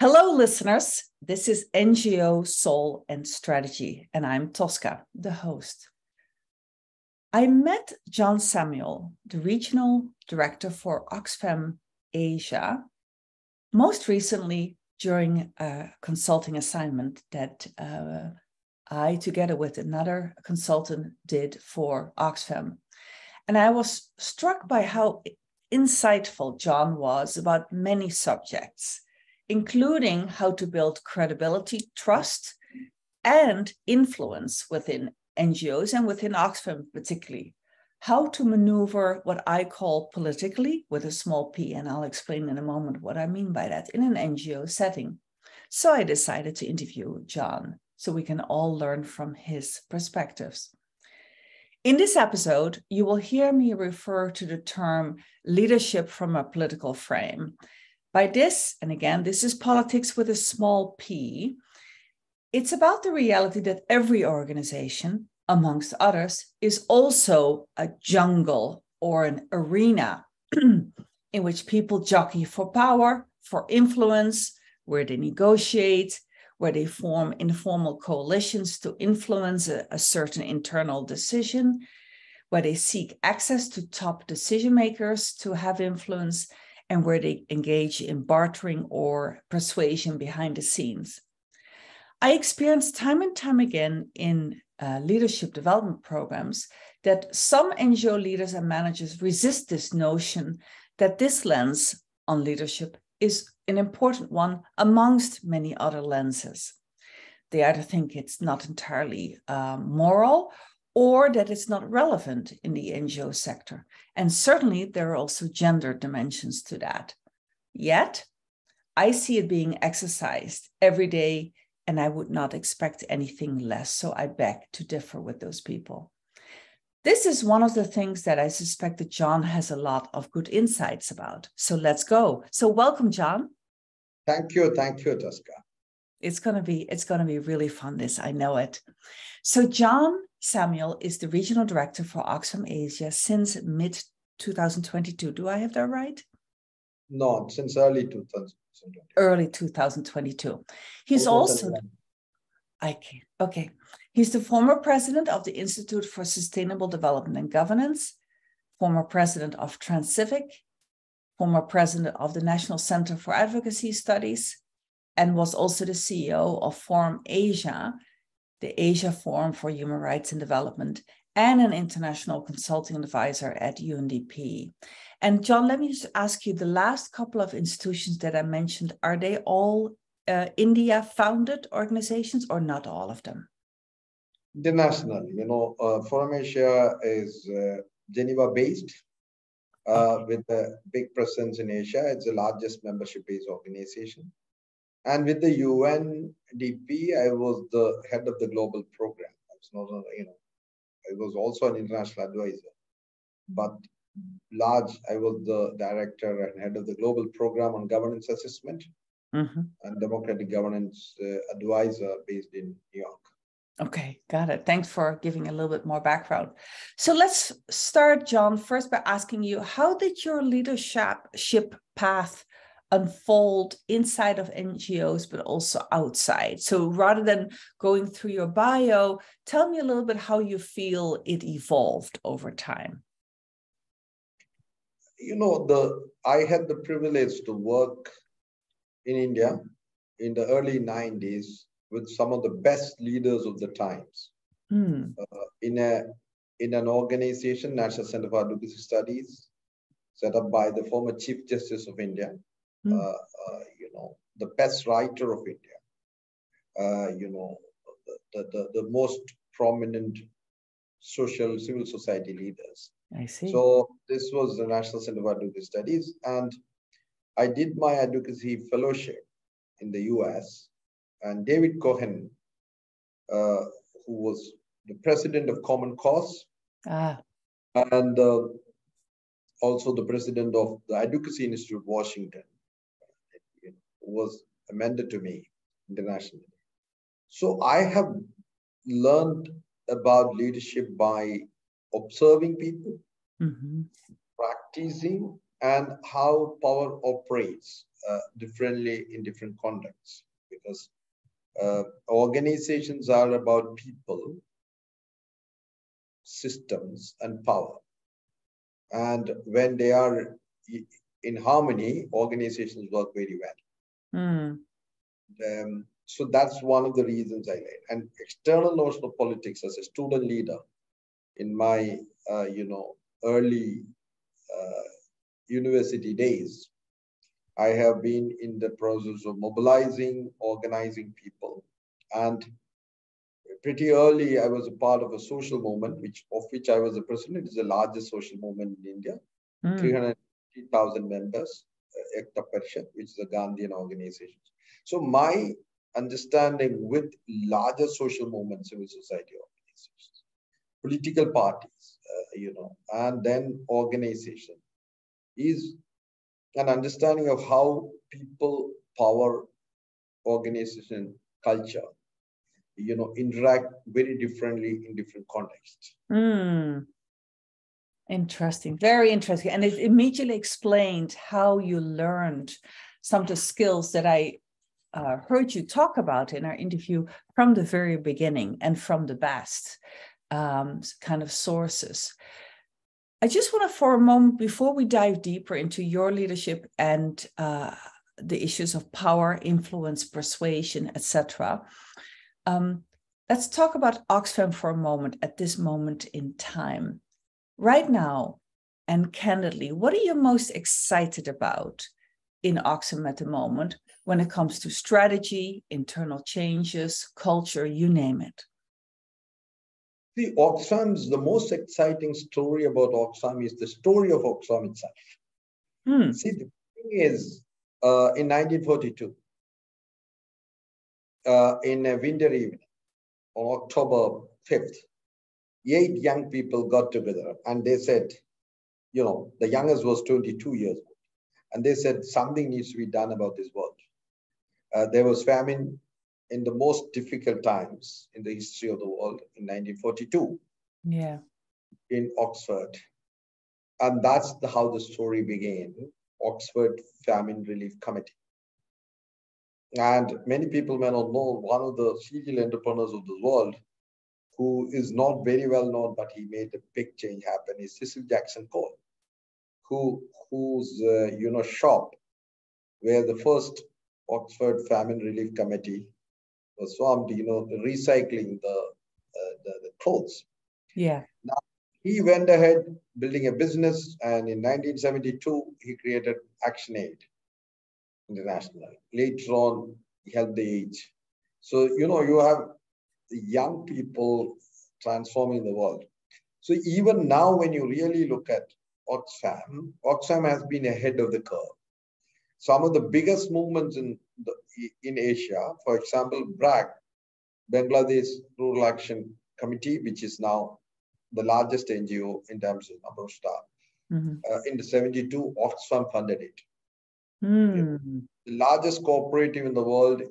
Hello, listeners. This is NGO Soul+Strategy, and I'm Tosca, the host. I met John Samuel, the Regional Director for Oxfam Asia, most recently during a consulting assignment that I, together with another consultant, did for Oxfam. And I was struck by how insightful John was about many subjects, including how to build credibility, trust, and influence within NGOs and within Oxfam particularly. How to maneuver what I call politically with a small p, and I'll explain in a moment what I mean by that, in an NGO setting. So I decided to interview John so we can all learn from his perspectives. In this episode, you will hear me refer to the term leadership from a political frame. By this, and again, this is politics with a small p, it's about the reality that every organization, amongst others, is also a jungle or an arena in which people jockey for power, for influence, where they negotiate, where they form informal coalitions to influence a certain internal decision, where they seek access to top decision makers to have influence, and where they engage in bartering or persuasion behind the scenes. I experienced time and time again in leadership development programs that some NGO leaders and managers resist this notion that this lens on leadership is an important one amongst many other lenses. They either think it's not entirely moral, or that it's not relevant in the NGO sector. And certainly there are also gender dimensions to that. Yet, I see it being exercised every day, and I would not expect anything less. So I beg to differ with those people. This is one of the things that I suspect that John has a lot of good insights about. So let's go. So welcome, John. Thank you, Tosca. It's gonna be really fun, this, I know it. So John Samuel is the Regional Director for Oxfam Asia since mid-2022. Do I have that right? No, since early 2022. Early 2022. He's also... Okay. He's the former president of the Institute for Sustainable Development and Governance, former president of Trancivic, former president of the National Center for Advocacy Studies, and was also the CEO of Forum Asia, the Asia Forum for Human Rights and Development, and an international consulting advisor at UNDP. And John, let me just ask you, the last couple of institutions that I mentioned, are they all India-founded organizations or not all of them? International, Forum Asia is Geneva-based with a big presence in Asia. It's the largest membership-based organization. And with the UNDP, I was the head of the global program. I was not, I was also an international advisor, but I was the director and head of the global program on governance assessment and democratic governance advisor based in New York. Okay, got it. Thanks for giving a little bit more background. So let's start, John, first by asking you, how did your leadership path unfold inside of NGOs, but also outside? So rather than going through your bio, tell me a little bit how you feel it evolved over time. I had the privilege to work in India in the early 90s with some of the best leaders of the times in an organization, National Center for Advocacy Studies, set up by the former Chief Justice of India, the best writer of India, the most prominent civil society leaders. I see. So this was the National Center for Advocacy Studies, and I did my advocacy fellowship in the US, and David Cohen, who was the president of Common Cause, and also the president of the Advocacy Institute, Washington, was a mentor to me internationally. So I have learned about leadership by observing people, practicing, and how power operates differently in different contexts. Because organizations are about people, systems, and power. And when they are in harmony, organizations work very well. So that's one of the reasons I like. And external notion of politics as a student leader in my, early university days, I have been in the process of mobilizing, organizing people. And pretty early, I was a part of a social movement, of which I was the president. It's the largest social movement in India, 350,000 members, Ekta Parishad, which is a Gandhian organization. So my understanding with larger social movements, civil society organizations, political parties, and then organization is an understanding of how people, power, organization, culture, interact very differently in different contexts. Interesting, very interesting. And it immediately explained how you learned some of the skills that I heard you talk about in our interview from the very beginning and from the best kind of sources. I just want to, for a moment, before we dive deeper into your leadership and the issues of power, influence, persuasion, etc., let's talk about Oxfam for a moment at this moment in time. Right now, and candidly, what are you most excited about in Oxfam at the moment when it comes to strategy, internal changes, culture, you name it? See, the most exciting story about Oxfam is the story of Oxfam itself. See, the thing is, in 1942, in a winter evening, on October 5th, 8 young people got together and they said, the youngest was 22 years old. And they said something needs to be done about this world. There was famine in the most difficult times in the history of the world in 1942. Yeah. In Oxford. And that's how the story began, Oxford Famine Relief Committee. And many people may not know, one of the serial entrepreneurs of the world, who is not very well known, but he made a big change happen, is Cecil Jackson Cole, whose shop where the first Oxford Famine Relief Committee was formed, recycling the clothes. Yeah. Now, he went ahead building a business, and in 1972, he created ActionAid International. Later on, he helped the age. So, you have the young people transforming the world. So even now, when you really look at Oxfam has been ahead of the curve. Some of the biggest movements in Asia, for example, BRAC, Bangladesh Rural Action Committee, which is now the largest NGO in terms of number of staff. In the 72, Oxfam funded it. The largest cooperative in the world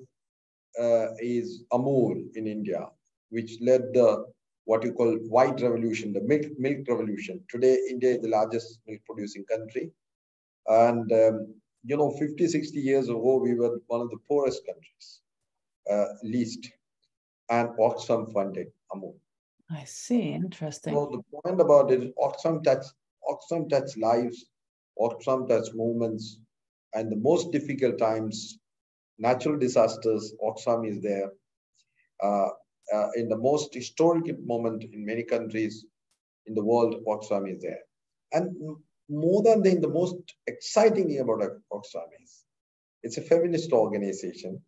is Amul in India, which led the what you call white revolution, the milk revolution. Today, India is the largest milk producing country. And, 50, 60 years ago, we were one of the poorest countries, least. And Oxfam funded Amul. I see, interesting. So the point about it is Oxfam touch lives, Oxfam touch movements, and the most difficult times, natural disasters, Oxfam is there. In the most historic moment in many countries in the world, Oxfam is there. And more than the most exciting thing about Oxfam is, it's a feminist organization.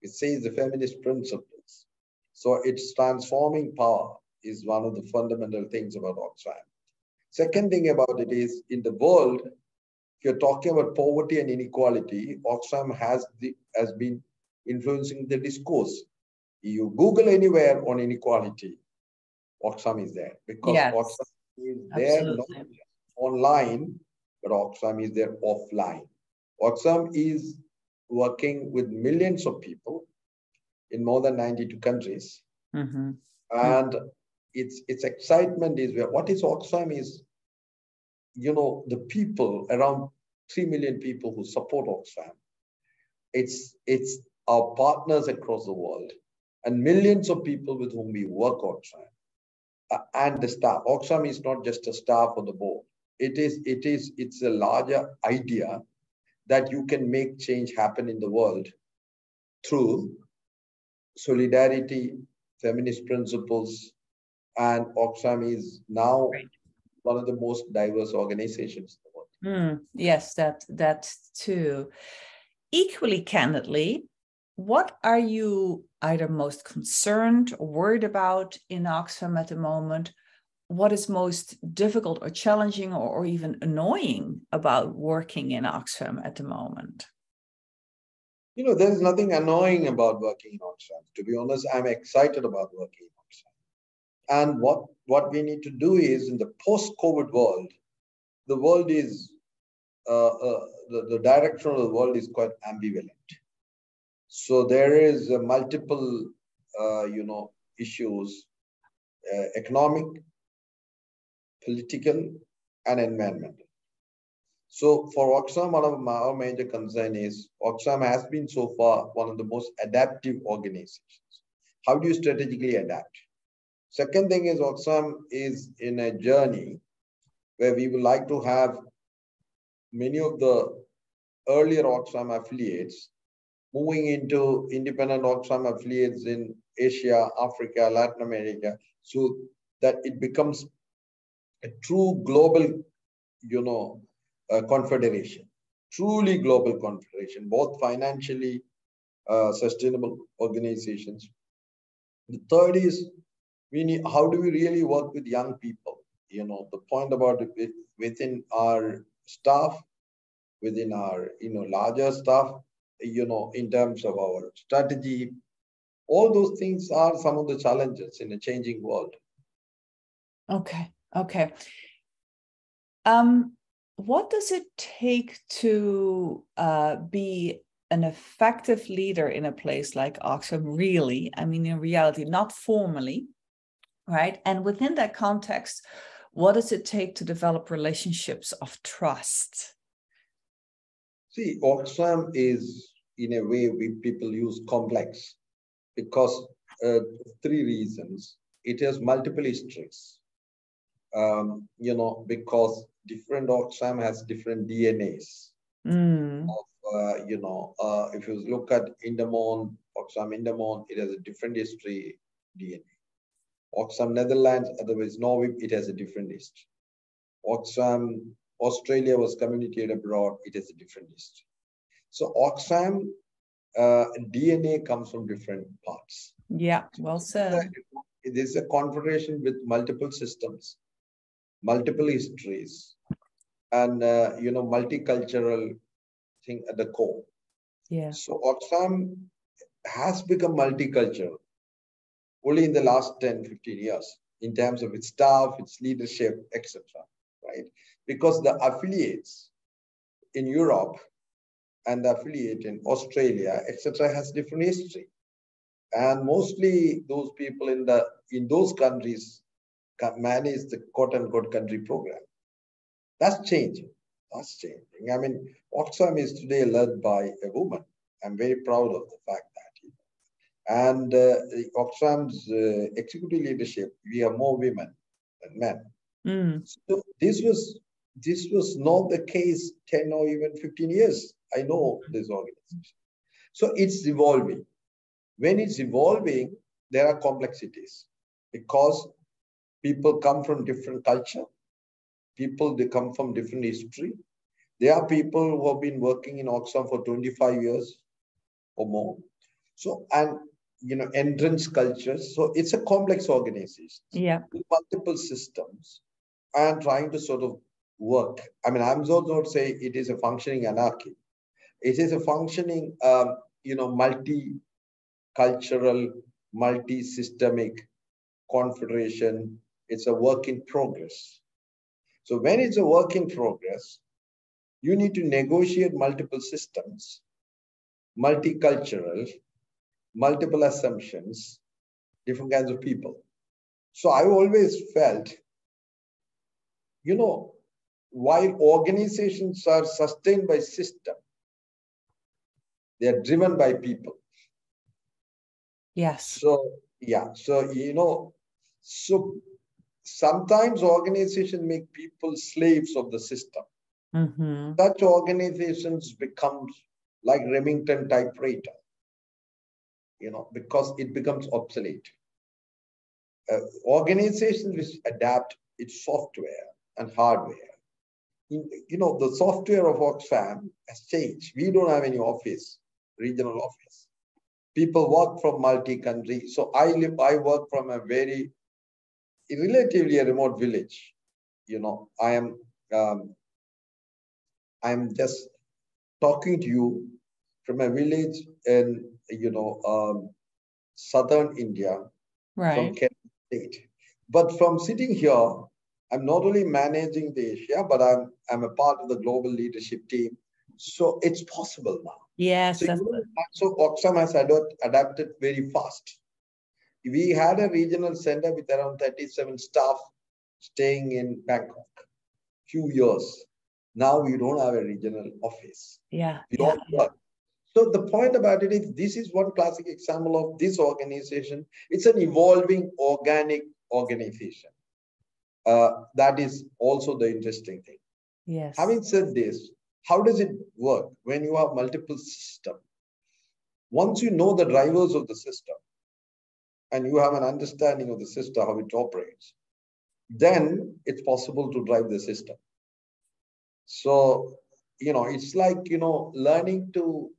It says the feminist principles. So it's transforming power is one of the fundamental things about Oxfam. Second thing about it is, in the world, if you're talking about poverty and inequality, Oxfam has been influencing the discourse. You Google anywhere on inequality, Oxfam is there, because Oxfam is there not online, but Oxfam is there offline. Oxfam is working with millions of people in more than 92 countries. And its excitement is where, what is Oxfam is, the people around 3 million people who support Oxfam. It's our partners across the world and millions of people with whom we work Oxfam and the staff. Oxfam is not just a staff or the board. It's a larger idea that you can make change happen in the world through solidarity, feminist principles, and Oxfam is now one of the most diverse organizations in the world. Yes, that too. Equally candidly, what are you either most concerned or worried about in Oxfam at the moment? What is most difficult or challenging or even annoying about working in Oxfam at the moment? You know, there's nothing annoying about working in Oxfam. To be honest, I'm excited about working in Oxfam. And what we need to do is, in the post-COVID world, the world is, the direction of the world is quite ambivalent. So there is multiple, issues, economic, political, and environmental. So for Oxfam, one of our major concern is Oxfam has been so far one of the most adaptive organizations. How do you strategically adapt? Second thing is Oxfam is in a journey where we would like to have many of the earlier Oxfam affiliates moving into independent Oxfam affiliates in Asia, Africa, Latin America, so that it becomes a true global, confederation, truly global confederation, both financially sustainable organizations. The third is how do we really work with young people? You know, the point about it within our staff, within our, larger staff, in terms of our strategy, all those things are some of the challenges in a changing world. Okay. What does it take to be an effective leader in a place like Oxfam, really? I mean, in reality, not formally, right? And within that context, what does it take to develop relationships of trust? See, Oxfam is, in a way, people use complex because 3 reasons. It has multiple histories, because different Oxfam has different DNAs. If you look at Oxfam Indemon, it has a different history DNA. Oxfam Netherlands, otherwise Norway, it has a different history. Oxfam Australia was communicated abroad, it has a different history. So Oxfam DNA comes from different parts. Yeah, well said. It is a confederation with multiple systems, multiple histories, and multicultural thing at the core. Yeah. So Oxfam has become multicultural only in the last 10, 15 years in terms of its staff, its leadership, etc. Right? Because the affiliates in Europe and the affiliate in Australia, etc., has different history. And mostly those people in those countries manage the quote-unquote country program. That's changing. I mean, Oxfam is today led by a woman. I'm very proud of the fact that. And Oxfam's executive leadership, we are more women than men. So this was not the case 10 or even 15 years. I know this organization. So it's evolving. When it's evolving, there are complexities because people come from different culture. They come from different history. There are people who have been working in Oxfam for 25 years or more. So, and, entrance cultures. So it's a complex organization. Yeah. With multiple systems and trying to sort of work. I mean, I'm not saying it is a functioning anarchy. It is a functioning, multi-cultural, multi-systemic confederation. It's a work in progress. So when it's a work in progress, you need to negotiate multiple systems, multicultural, multiple assumptions, different kinds of people. So I always felt, while organizations are sustained by system, they are driven by people. Yes. So, yeah. So, so sometimes organizations make people slaves of the system. Mm-hmm. Such organizations become like Remington typewriter, because it becomes obsolete. Organizations which adapt its software and hardware. The software of Oxfam has changed. We don't have any office, regional office. People work from multi-country. So I work from a very relatively a remote village. I'm just talking to you from a village in southern India, Right. from Kerala state. But from sitting here, I'm not only managing the Asia, but I'm a part of the global leadership team. So it's possible now. Yes. So Oxfam has adapted very fast. We had a regional center with around 37 staff staying in Bangkok. Few years. Now we don't have a regional office. Yeah. We don't work. So the point about it is, this is one classic example of this organization. It's an evolving organic organization. That is also the interesting thing. Yes. Having said this, how does it work when you have multiple systems? Once you know the drivers of the system and you have an understanding of the system, how it operates, then it's possible to drive the system. So, it's like, learning to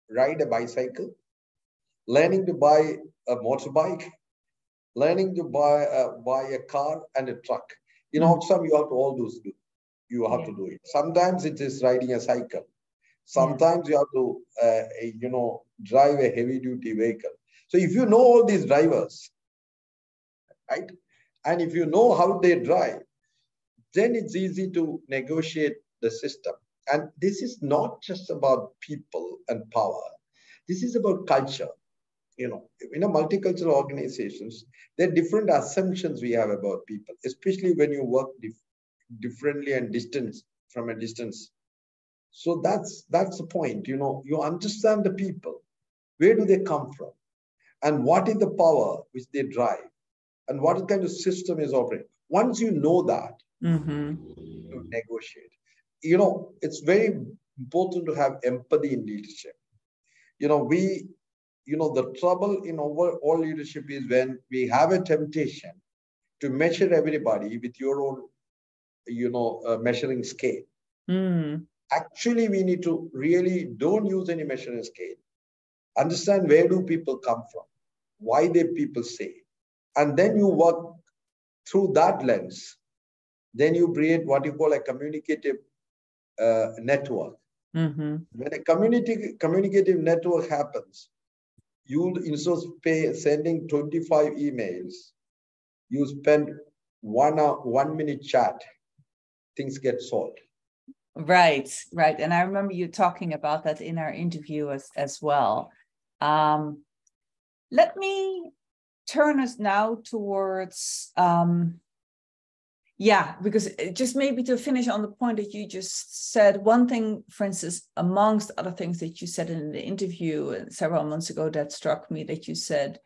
ride a bicycle, learning to buy a motorbike, learning to buy a car and a truck. In Oxfam, you have to all those do. You have to do it. Sometimes it is riding a cycle. Sometimes you have to, drive a heavy-duty vehicle. So if you know all these drivers, right, and if you know how they drive, then it's easy to negotiate the system. And this is not just about people and power. This is about culture. In a multicultural organizations, there are different assumptions we have about people, especially when you work differently and from a distance. So that's the point. You understand the people. Where do they come from? And what is the power which they drive? And what kind of system is operating? Once you know that, you negotiate. It's very important to have empathy in leadership. The trouble in all leadership is when we have a temptation to measure everybody with your own, measuring scale. Actually, we need to really don't use any measuring scale. Understand where do people come from, why they people say, and then you work through that lens. Then you create what you call a communicative network. When a communicative network happens, you instead of sending 25 emails, you spend 1 minute chat. Things get solved. Right. And I remember you talking about that in our interview as well. Let me turn us now towards, because just maybe to finish on the point that you just said, one thing, for instance, amongst other things that you said in the interview several months ago that struck me, that you said,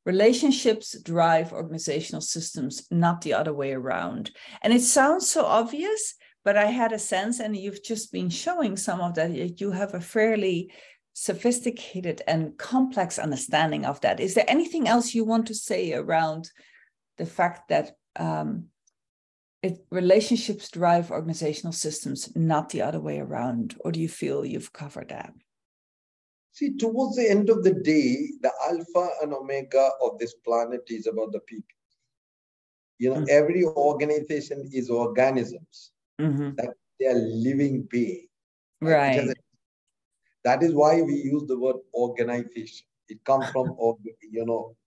relationships drive organizational systems, not the other way around. And it sounds so obvious, but I had a sense, and you've just been showing some of that you have a fairly sophisticated and complex understanding of that. Is there anything else you want to say around the fact that relationships drive organizational systems, not the other way around? Or do you feel you've covered that? See, towards the end of the day, the alpha and omega of this planet is about the people. Every organization is organisms. That they are living beings. Right. That is why we use the word organization. It comes from,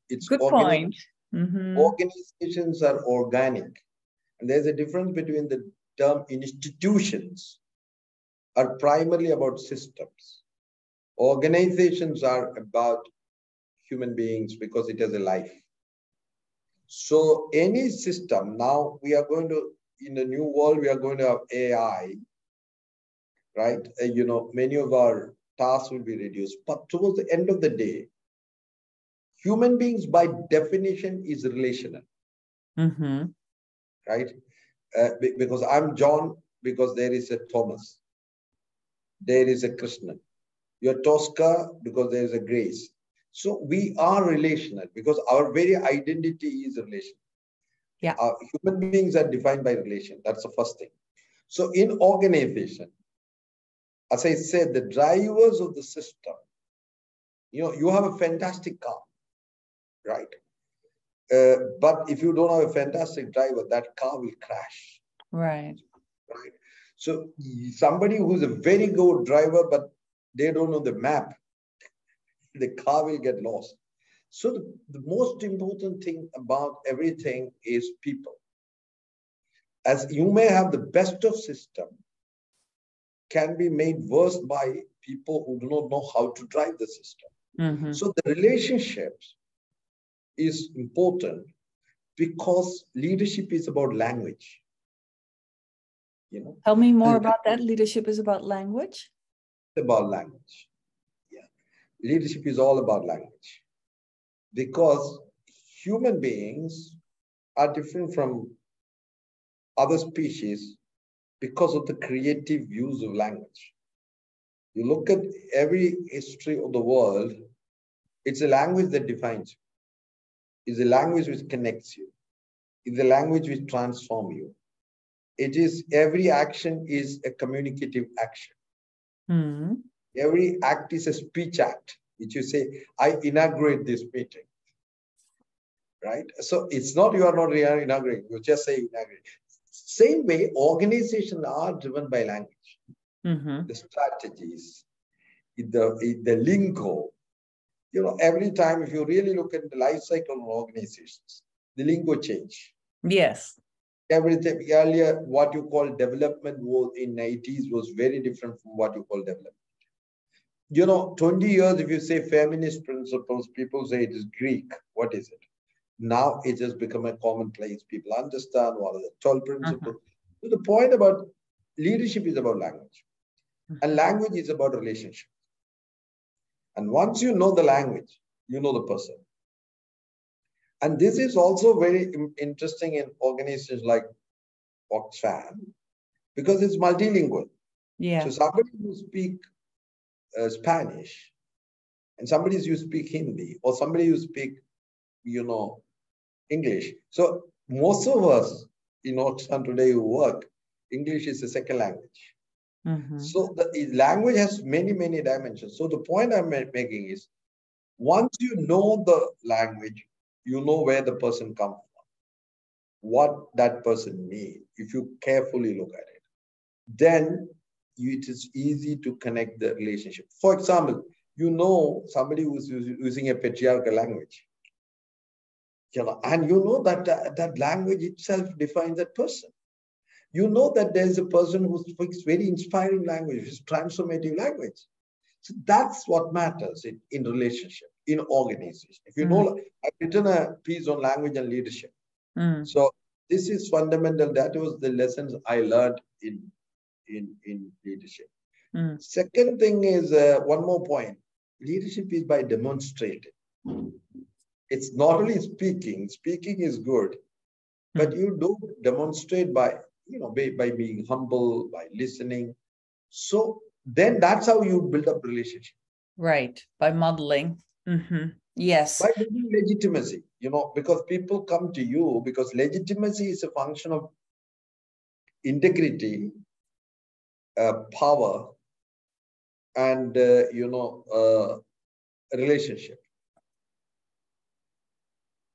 it's good point. Organizations are organic. And there's a difference between the term institutions are primarily about systems. Organizations are about human beings because it has a life. So any system, now we are going to, in the new world, we are going to have AI, right? Many of our tasks will be reduced. But towards the end of the day, human beings by definition is relational, right? Because I'm John, because there is a Thomas, there is a Krishna. You're Tosca because there is a Grace. So we are relational because our very identity is relational. Yeah. Human beings are defined by relation. That's the first thing. So in organization, as I said, the drivers of the system, you have a fantastic car, right? But if you don't have a fantastic driver, that car will crash. Right. Right. So somebody who's a very good driver, but they don't know the map, the car will get lost. So the most important thing about everything is people. As you may have the best of system, can be made worse by people who do not know how to drive the system. So the relationships is important because leadership is about language. Tell me more about that. Leadership is about language? It's about language. Yeah. Leadership is all about language. Because human beings are different from other species because of the creative use of language. You look at every history of the world, it's a language that defines you. It's a language which connects you. It's a language which transforms you. It is, every action is a communicative action. Every act is a speech act, which you say, I inaugurate this meeting. Right? So it's not, you are not inaugurating, you just say inaugurate. Same way, organizations are driven by language. The strategies, the lingo. Every time, if you really look at the life cycle of organizations, the lingo change. Yes. Everything earlier, what you call development was in the 80s was very different from what you call development. 20 years, if you say feminist principles, people say it is Greek. What is it? Now it has become a commonplace. People understand what are the 12 principles. So the point about leadership is about language. And language is about relationship. And once you know the language, you know the person. And this is also very interesting in organizations like Oxfam, because it's multilingual. Yeah. So somebody who speaks Spanish, and somebody who speaks Hindi, or somebody who speaks, English. So most of us in Oxfam today who work, English is a second language. So the language has many, many dimensions. So the point I'm making is, once you know the language, you know where the person comes from, what that person means. If you carefully look at it, then it is easy to connect the relationship. For example, somebody who's using a patriarchal language, and that language itself defines that person. That there's a person who speaks very inspiring language, it's transformative language. So that's what matters in relationship, in organization. If you know, I've written a piece on language and leadership. So this is fundamental. That was the lessons I learned in leadership. Second thing is, one more point. Leadership is by demonstrating. It's not only speaking. Speaking is good, but you do demonstrate by being humble, by listening. So then that's how you build up relationship. Right. By modeling. Yes. By building legitimacy, because people come to you because legitimacy is a function of integrity, power, and, relationship.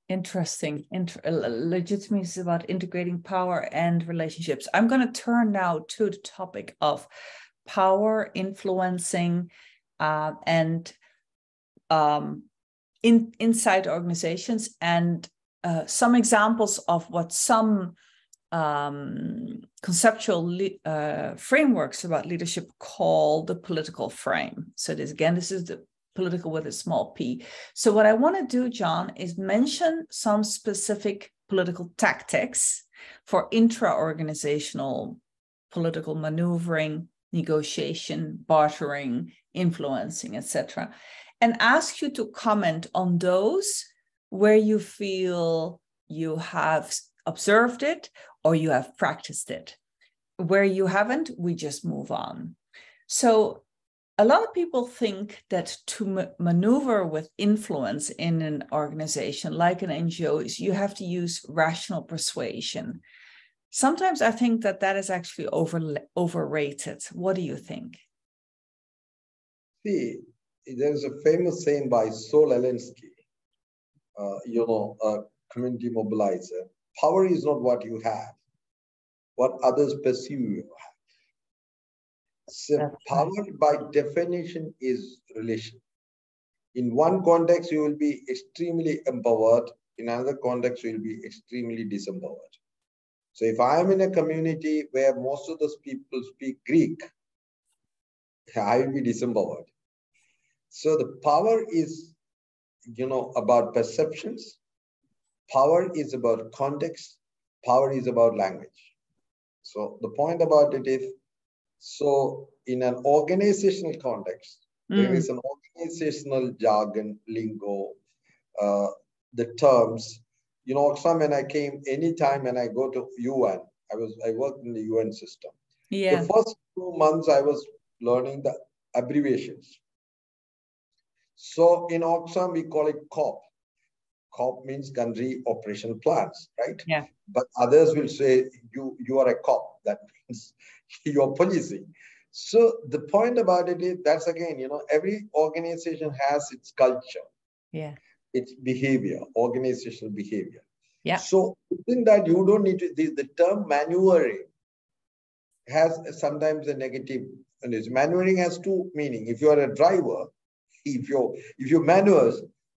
Interesting. Legitimacy is about integrating power and relationships. I'm going to turn now to the topic of power, influencing, and inside organizations, and some examples of what some conceptual frameworks about leadership call the political frame. So this is the political with a small p. So what I want to do, John, is mention some specific political tactics for intra-organizational political maneuvering, negotiation, bartering, influencing, etc., and ask you to comment on those where you feel you have observed it or you have practiced it. Where you haven't, we just move on. So a lot of people think that to maneuver with influence in an organization like an NGO is you have to use rational persuasion. Sometimes I think that that is actually overrated. What do you think? See, there's a famous saying by Saul Alinsky, a community mobilizer. Power is not what you have, what others perceive you have. So That's power right. by definition is relation. In one context, you will be extremely empowered. In another context, you will be extremely disempowered. So if I am in a community where most of those people speak Greek, I will be disempowered. So the power is, about perceptions. Power is about context. Power is about language. So the point about it is, so in an organizational context, there is an organizational jargon, lingo, the terms. Oxfam, when I came, anytime when I go to UN, I worked in the UN system. Yeah. The first 2 months I was learning the abbreviations. So in Oxfam, we call it COP. COP means country operation plans, right? Yeah. But others will say you are a COP. That means you are policing. So the point about it is that's again, every organization has its culture, its behavior, organizational behavior. Yeah. So within that, you don't need to. The term maneuvering has sometimes a negative. And maneuvering has two meaning. If you are a driver, if you maneuver,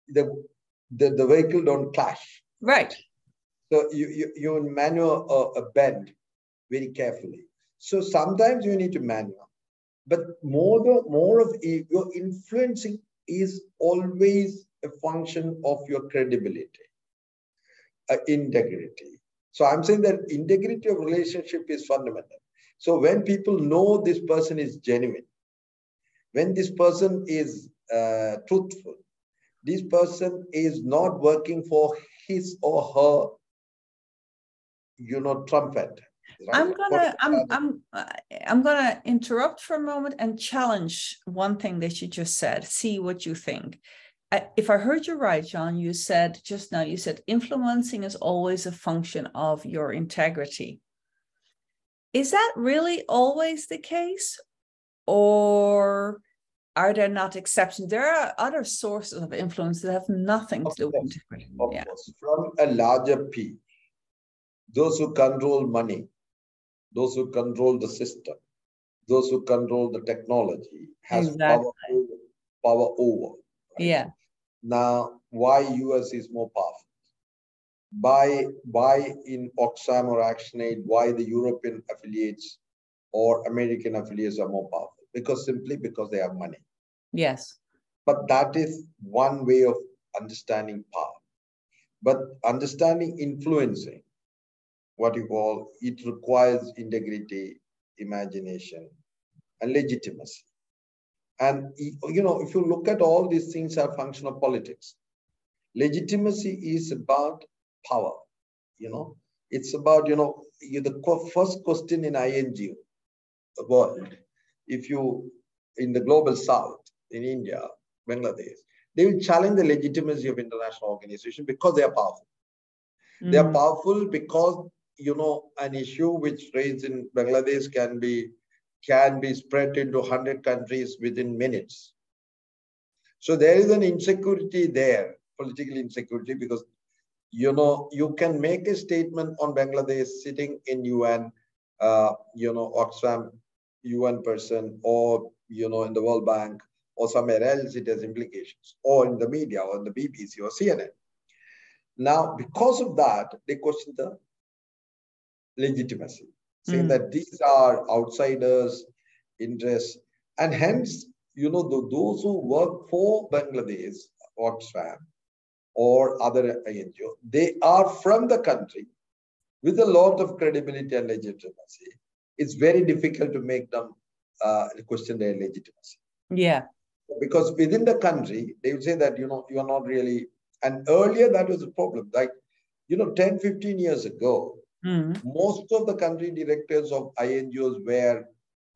the vehicle don't clash. Right. So you maneuver a bend very carefully. So sometimes you need to maneuver, but more of your influencing is always a function of your credibility, integrity. So I'm saying that integrity of relationship is fundamental. So when people know this person is genuine, when this person is truthful, this person is not working for his or her, trumpet. Right? I'm gonna interrupt for a moment and challenge one thing that you just said. See what you think. If I heard you right, John, you said just now, you said influencing is always a function of your integrity. Is that really always the case? Or are there not exceptions? There are other sources of influence that have nothing to do with integrity. Of course, from a larger P, those who control money, those who control the system, those who control the technology has power over. Right? Yeah. Now, why US is more powerful? Why in Oxfam or ActionAid, why the European affiliates or American affiliates are more powerful? Simply because they have money. Yes. But that is one way of understanding power. But understanding influencing, what you call, it requires integrity, imagination, and legitimacy. And, if you look at all these things are function of politics. Legitimacy is about power, It's about, the first question in INGO world, if you, in the global south, in India, Bangladesh, they will challenge the legitimacy of international organization because they are powerful. They are powerful because, an issue which raised in Bangladesh can be spread into 100 countries within minutes. So there is an insecurity there, political insecurity, because, you can make a statement on Bangladesh sitting in UN, Oxfam UN person, or, in the World Bank, or somewhere else it has implications, or in the media, or in the BBC or CNN. Now, because of that, they question the legitimacy, saying that these are outsiders' interests, and hence, those who work for Bangladesh, Oxfam, or other NGO, they are from the country, with a lot of credibility and legitimacy, it's very difficult to make them question their legitimacy. Yeah. Because within the country, they would say that, you're not really, and earlier that was a problem. Like, 10, 15 years ago, most of the country directors of NGOs were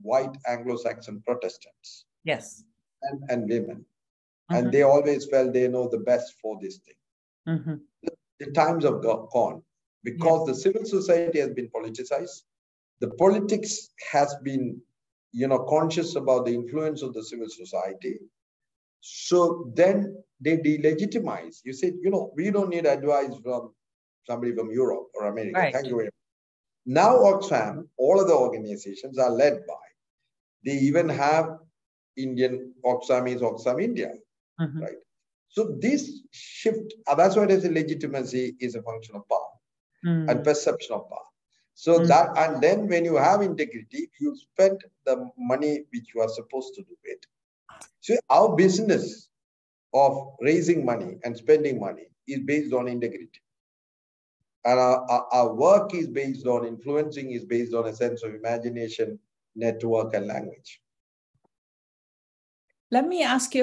white Anglo-Saxon Protestants. Yes. And women. And they always felt they know the best for this thing. The times have gone because the civil society has been politicized. The politics has been, conscious about the influence of the civil society. So then they delegitimize. You said, we don't need advice from somebody from Europe or America. Right. Thank you very much. Now Oxfam, all of the organizations are led by. They even have Indian Oxfam is Oxfam India, right? So this shift, that's why there's a legitimacy is a function of power and perception of power. So that, and then when you have integrity, you spend the money which you are supposed to do it. So our business of raising money and spending money is based on integrity. And our work is based on influencing, is based on a sense of imagination, network, and language. Let me ask you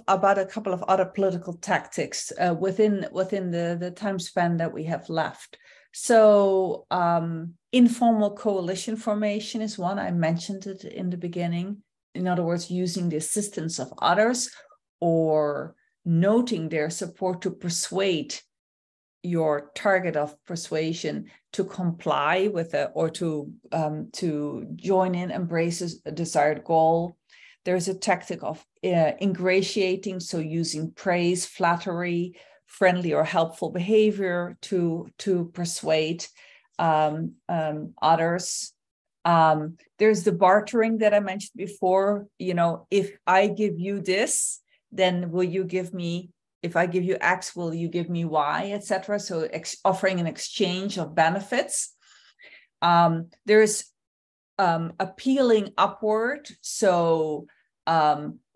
about a couple of other political tactics within the time span that we have left. So informal coalition formation is one. I mentioned it in the beginning. In other words, using the assistance of others or noting their support to persuade your target of persuasion to comply with it or to join in, embrace a desired goal. There's a tactic of ingratiating, so using praise, flattery, friendly or helpful behavior to persuade others. There's the bartering that I mentioned before. If I give you this, then will you give me? If I give you X, will you give me Y, etc. So offering an exchange of benefits. There's appealing upward, so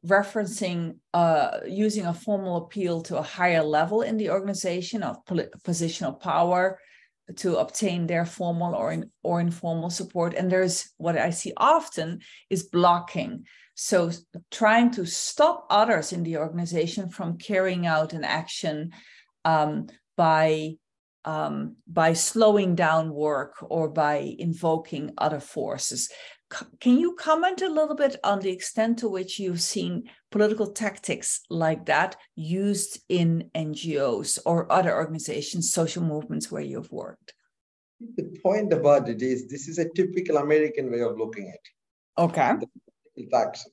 referencing using a formal appeal to a higher level in the organization of position of power to obtain their formal or informal support. And there's what I see often is blocking. So trying to stop others in the organization from carrying out an action by slowing down work or by invoking other forces. Can you comment a little bit on the extent to which you've seen political tactics like that used in NGOs or other organizations, social movements where you've worked? The point about it is, this is a typical American way of looking at it. Okay. The tactics.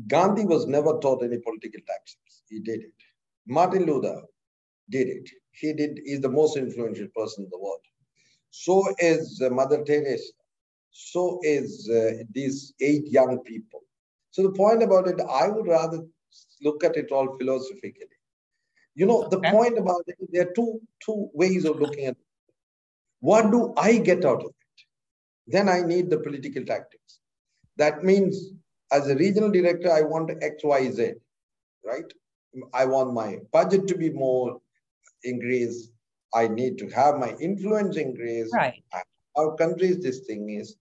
Gandhi was never taught any political tactics. He did it. Martin Luther did it. He's the most influential person in the world. So is Mother Teresa. So is these 8 young people. So the point about it, I would rather look at it all philosophically. The point about it, there are two ways of looking at it. What do I get out of it? Then I need the political tactics. That means as a regional director, I want X, Y, Z, right? I want my budget to be more increased. I need to have my influence increased. Right. Our country's this thing is,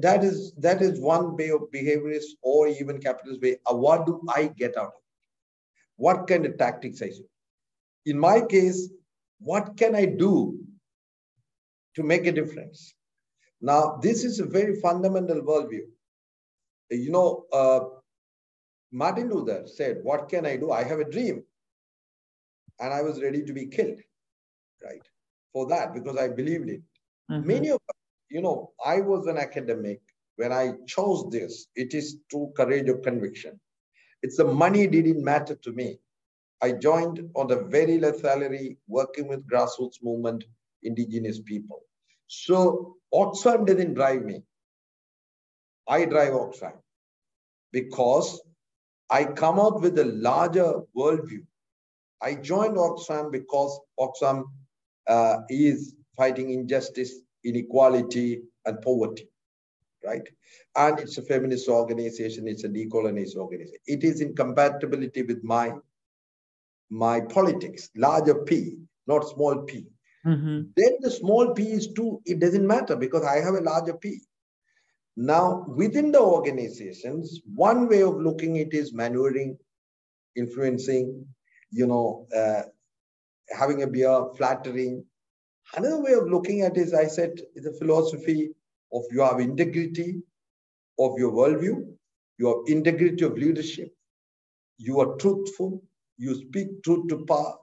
that is one way of behaviorist or even capitalist way. What do I get out of it? What kind of tactics I use? In my case, what can I do to make a difference? Now, this is a very fundamental worldview. Martin Luther said, what can I do? I have a dream. And I was ready to be killed, right? For that, because I believed it. Many of us, I was an academic. When I chose this, it is through courage of conviction. It's the money didn't matter to me. I joined on a very low salary, working with grassroots movement, indigenous people. So Oxfam didn't drive me. I drive Oxfam because I come out with a larger worldview. I joined Oxfam because Oxfam is fighting injustice, inequality, and poverty, right? And it's a feminist organization. It's a decolonized organization. It is in compatibility with my politics, larger P, not small p. Then the small p is 2. It doesn't matter because I have a larger p. Now, within the organizations, one way of looking at it is maneuvering, influencing, having a beer, flattering. Another way of looking at it is, I said, is a philosophy of you have integrity of your worldview, you have integrity of leadership, you are truthful, you speak truth to power.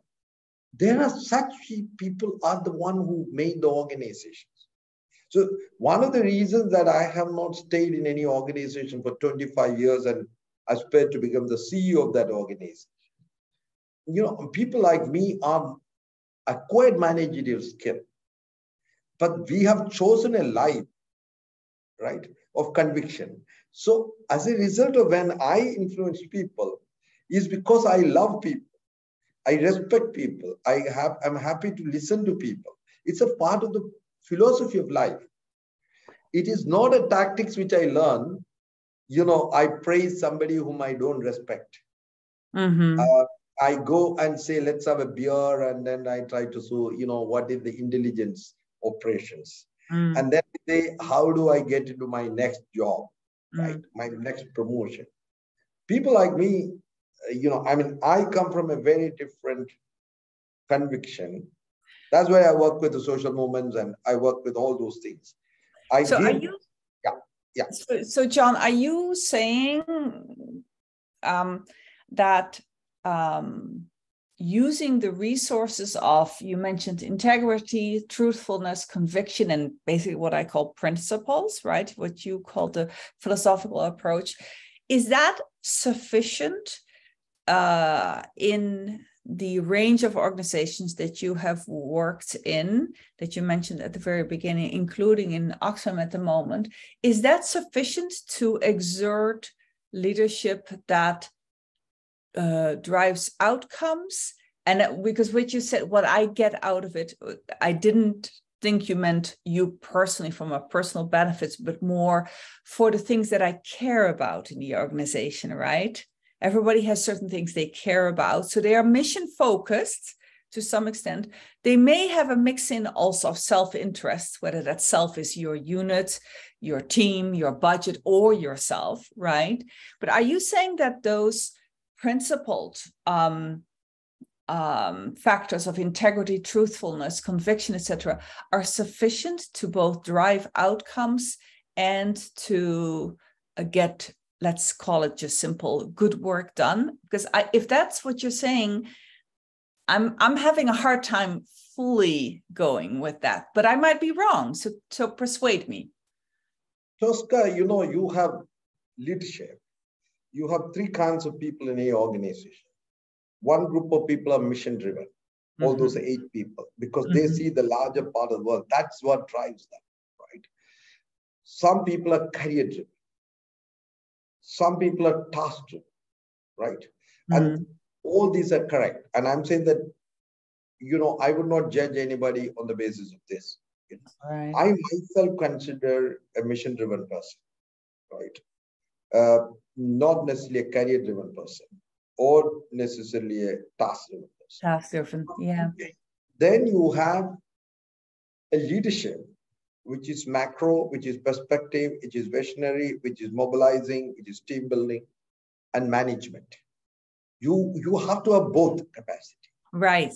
There are such people are the one who made the organizations. So one of the reasons that I have not stayed in any organization for 25 years and aspired to become the CEO of that organization, people like me are acquired managerial skill, but we have chosen a life, right, of conviction. So as a result of when I influence people is because I love people. I respect people. I'm happy to listen to people. It's a part of the philosophy of life. It is not a tactics which I learn. I praise somebody whom I don't respect. I go and say, let's have a beer. And then I try to see, what is the intelligence operations? And then say, how do I get into my next job, right? My next promotion. People like me, I come from a very different conviction. That's why I work with the social movements and I work with all those things. So John, are you saying that using the resources of, you mentioned integrity, truthfulness, conviction, and basically what I call principles, right? What you call the philosophical approach, is that sufficient in the range of organizations that you have worked in, that you mentioned at the very beginning, including in Oxfam at the moment? Is that sufficient to exert leadership that drives outcomes? And because what you said, what I get out of it, I didn't think you meant you personally from a personal benefits, but more for the things that I care about in the organization, right? Everybody has certain things they care about. So they are mission focused to some extent. They may have a mix in also of self-interest, whether that self is your unit, your team, your budget, or yourself, right? But are you saying that those principled factors of integrity, truthfulness, conviction, etc., are sufficient to both drive outcomes and to get, let's call it just simple, good work done? Because if that's what you're saying, I'm having a hard time fully going with that, but I might be wrong. So persuade me. Tosca, you have leadership. You have three kinds of people in a organization. One group of people are mission driven, all those 8 people, because they see the larger part of the world. That's what drives them, right? Some people are career driven. Some people are task driven, right? And all these are correct. And I'm saying that, I would not judge anybody on the basis of this. Right. I myself consider a mission driven person, right? Not necessarily a career driven person or necessarily a task driven person. Task driven, yeah. Then you have a leadership, which is macro, which is perspective, which is visionary, which is mobilizing, which is team building, and management. You have to have both capacity. Right.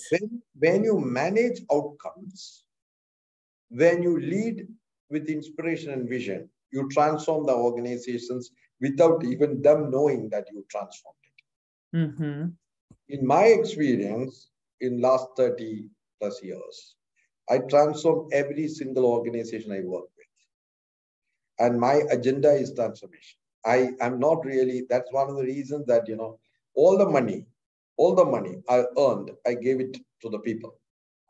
When you manage outcomes, when you lead with inspiration and vision, you transform the organizations without even them knowing that you transformed it. In my experience, in last 30 plus years, I transform every single organization I work with. And my agenda is transformation. I'm not really, that's one of the reasons that, all the money I earned, I gave it to the people.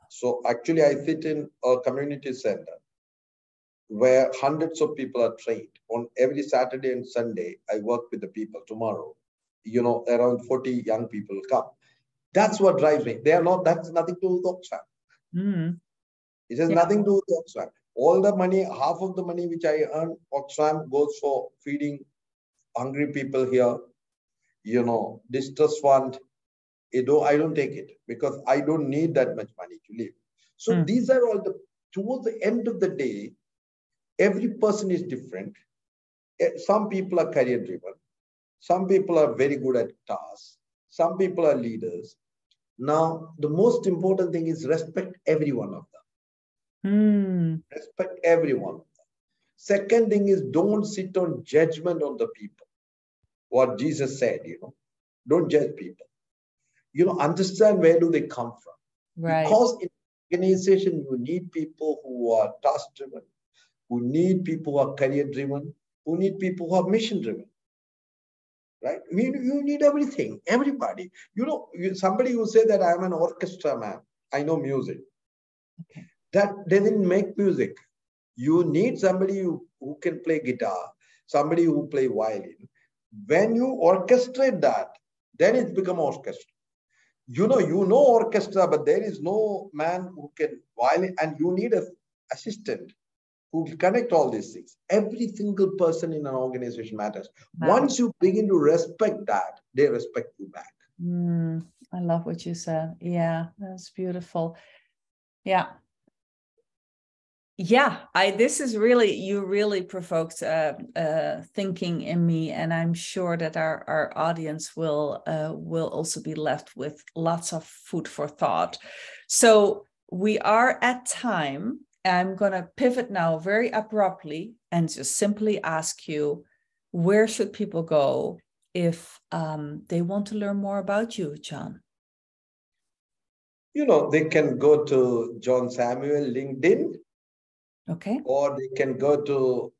So actually I sit in a community center where hundreds of people are trained. On every Saturday and Sunday, I work with the people. Tomorrow, around 40 young people come. That's what drives me. That's nothing to do with Oxfam. It has nothing to do with Oxfam. All the money, half of the money which I earn, Oxfam goes for feeding hungry people here. Distress fund. I don't take it because I don't need that much money to live. So these are all towards the end of the day, every person is different. Some people are career driven. Some people are very good at tasks. Some people are leaders. Now, the most important thing is respect every one of them. Respect every one of them. Second thing is don't sit on judgment on the people. What Jesus said, don't judge people. Understand where do they come from. Right. Because in organization, you need people who are task-driven, who need people who are career-driven, who need people who are mission-driven. Right? You need everything, everybody. Somebody who say that I'm an orchestra man, I know music. Okay. That doesn't make music. You need somebody who can play guitar, somebody who play violin. When you orchestrate that, then it's become orchestra. You know orchestra, but there is no man who can violin, and you need an assistant who will connect all these things. Every single person in an organization matters. Once you begin to respect that, they respect you back. I love what you said. Yeah, that's beautiful. Yeah. This is really, you really provoked thinking in me, and I'm sure that our audience will also be left with lots of food for thought. So we are at time. I'm going to pivot now very abruptly and just simply ask you, where should people go if they want to learn more about you, John? They can go to John Samuel LinkedIn. Okay. Or they can go to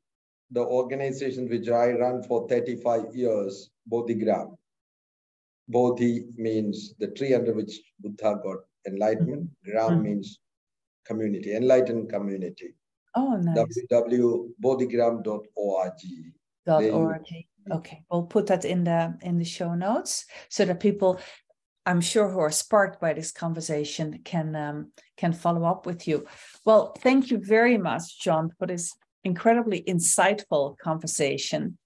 the organization which I run for 35 years, Bodhigram. Bodhi means the tree under which Buddha got enlightenment. Gram means community, enlightened community. Oh, nice. www.bodhigram.org. Okay, we'll put that in the show notes so that people, I'm sure, who are sparked by this conversation can follow up with you. Well, thank you very much, John, for this incredibly insightful conversation.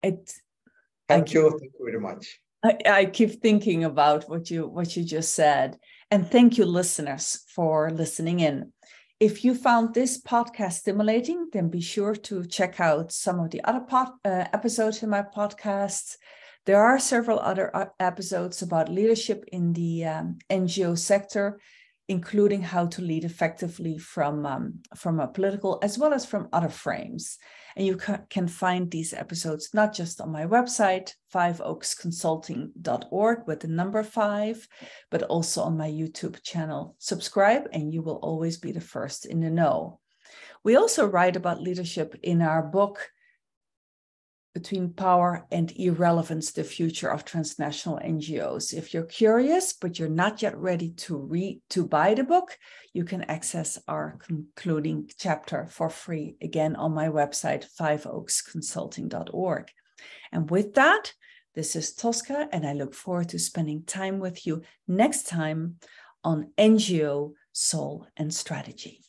Thank you very much. I keep thinking about what you just said, and thank you, listeners, for listening in. If you found this podcast stimulating, then be sure to check out some of the other episodes in my podcasts. There are several other episodes about leadership in the NGO sector, including how to lead effectively from a political as well as from other frames. And you can find these episodes not just on my website, 5oaksconsulting.org with the number 5, but also on my YouTube channel. Subscribe and you will always be the first in the know. We also write about leadership in our book, Between Power and Irrelevance, the Future of Transnational NGOs. If you're curious, but you're not yet ready to buy the book, you can access our concluding chapter for free, again, on my website, 5oaksconsulting.org. And with that, this is Tosca, and I look forward to spending time with you next time on NGO Soul and Strategy.